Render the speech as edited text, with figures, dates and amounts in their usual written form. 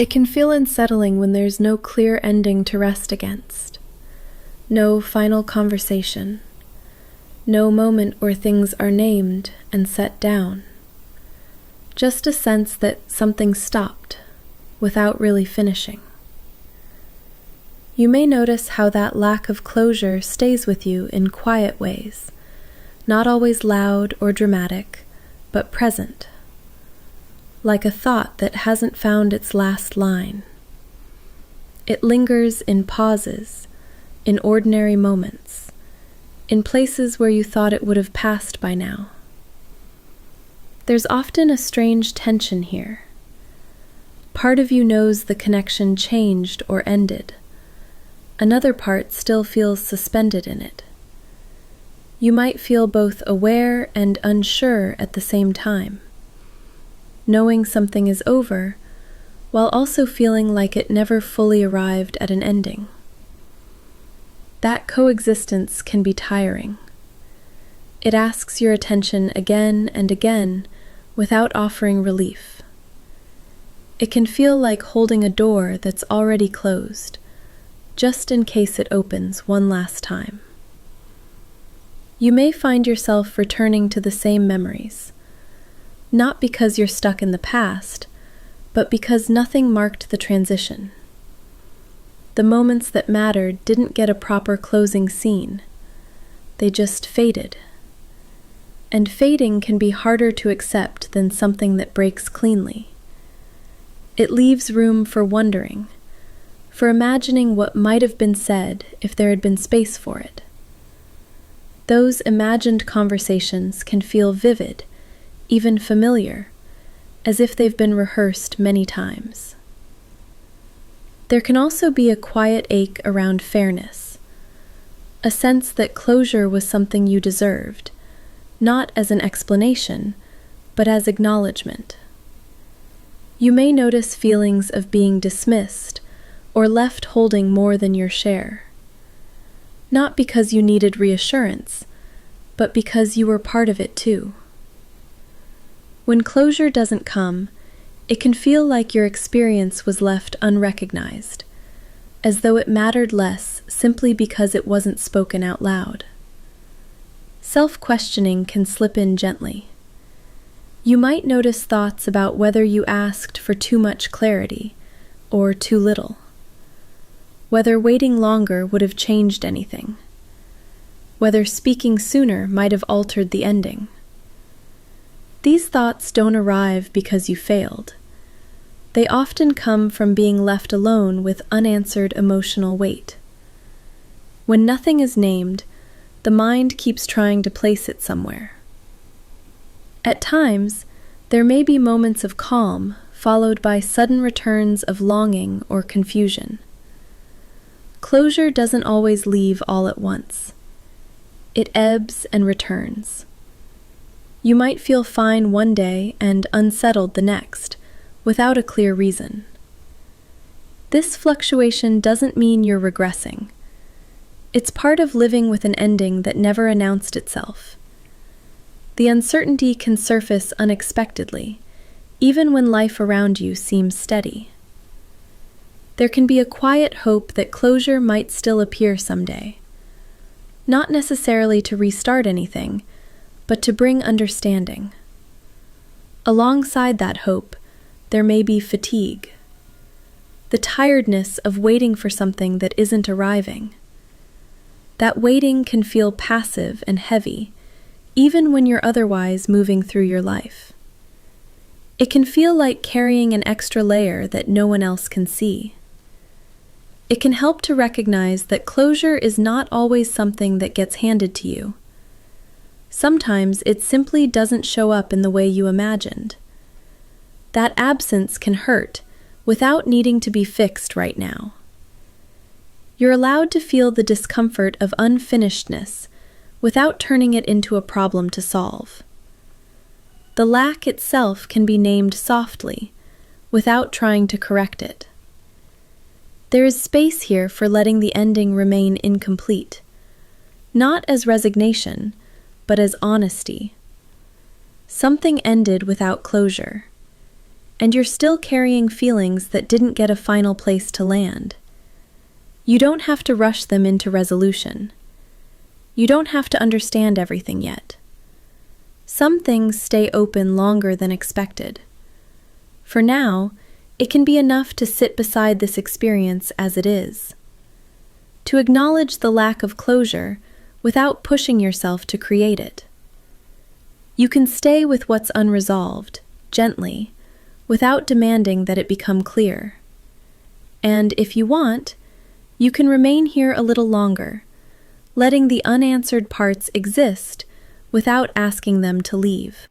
It can feel unsettling when there's no clear ending to rest against, no final conversation, no moment where things are named and set down. Just a sense that something stopped without really finishing. You may notice how that lack of closure stays with you in quiet ways, not always loud or dramatic, but present, like a thought that hasn't found its last line. It lingers in pauses, in ordinary moments, in places where you thought it would have passed by now. There's often a strange tension here. Part of you knows the connection changed or ended. Another part still feels suspended in it. You might feel both aware and unsure at the same time, knowing something is over, while also feeling like it never fully arrived at an ending. That coexistence can be tiring. It asks your attention again and again without offering relief. It can feel like holding a door that's already closed, just in case it opens one last time. You may find yourself returning to the same memories, not because you're stuck in the past, but because nothing marked the transition. The moments that mattered didn't get a proper closing scene. They just faded. And fading can be harder to accept than something that breaks cleanly. It leaves room for wondering, for imagining what might have been said if there had been space for it. Those imagined conversations can feel vivid, even familiar, as if they've been rehearsed many times. There can also be a quiet ache around fairness, a sense that closure was something you deserved, not as an explanation, but as acknowledgement. You may notice feelings of being dismissed or left holding more than your share, not because you needed reassurance, but because you were part of it too. When closure doesn't come, it can feel like your experience was left unrecognized, as though it mattered less simply because it wasn't spoken out loud. Self-questioning can slip in gently. You might notice thoughts about whether you asked for too much clarity or too little, whether waiting longer would have changed anything, whether speaking sooner might have altered the ending. These thoughts don't arrive because you failed. They often come from being left alone with unanswered emotional weight. When nothing is named, the mind keeps trying to place it somewhere. At times, there may be moments of calm followed by sudden returns of longing or confusion. Closure doesn't always leave all at once. It ebbs and returns. You might feel fine one day and unsettled the next, without a clear reason. This fluctuation doesn't mean you're regressing. It's part of living with an ending that never announced itself. The uncertainty can surface unexpectedly, even when life around you seems steady. There can be a quiet hope that closure might still appear someday, not necessarily to restart anything, but to bring understanding. Alongside that hope, there may be fatigue, the tiredness of waiting for something that isn't arriving. That waiting can feel passive and heavy, even when you're otherwise moving through your life. It can feel like carrying an extra layer that no one else can see. It can help to recognize that closure is not always something that gets handed to you. Sometimes it simply doesn't show up in the way you imagined. That absence can hurt without needing to be fixed right now. You're allowed to feel the discomfort of unfinishedness without turning it into a problem to solve. The lack itself can be named softly, without trying to correct it. There is space here for letting the ending remain incomplete, not as resignation, but as honesty. Something ended without closure. and you're still carrying feelings that didn't get a final place to land. You don't have to rush them into resolution. You don't have to understand everything yet. Some things stay open longer than expected. For now, it can be enough to sit beside this experience as it is. To acknowledge the lack of closure without pushing yourself to create it. You can stay with what's unresolved, gently, without demanding that it become clear. And if you want, you can remain here a little longer, letting the unanswered parts exist without asking them to leave.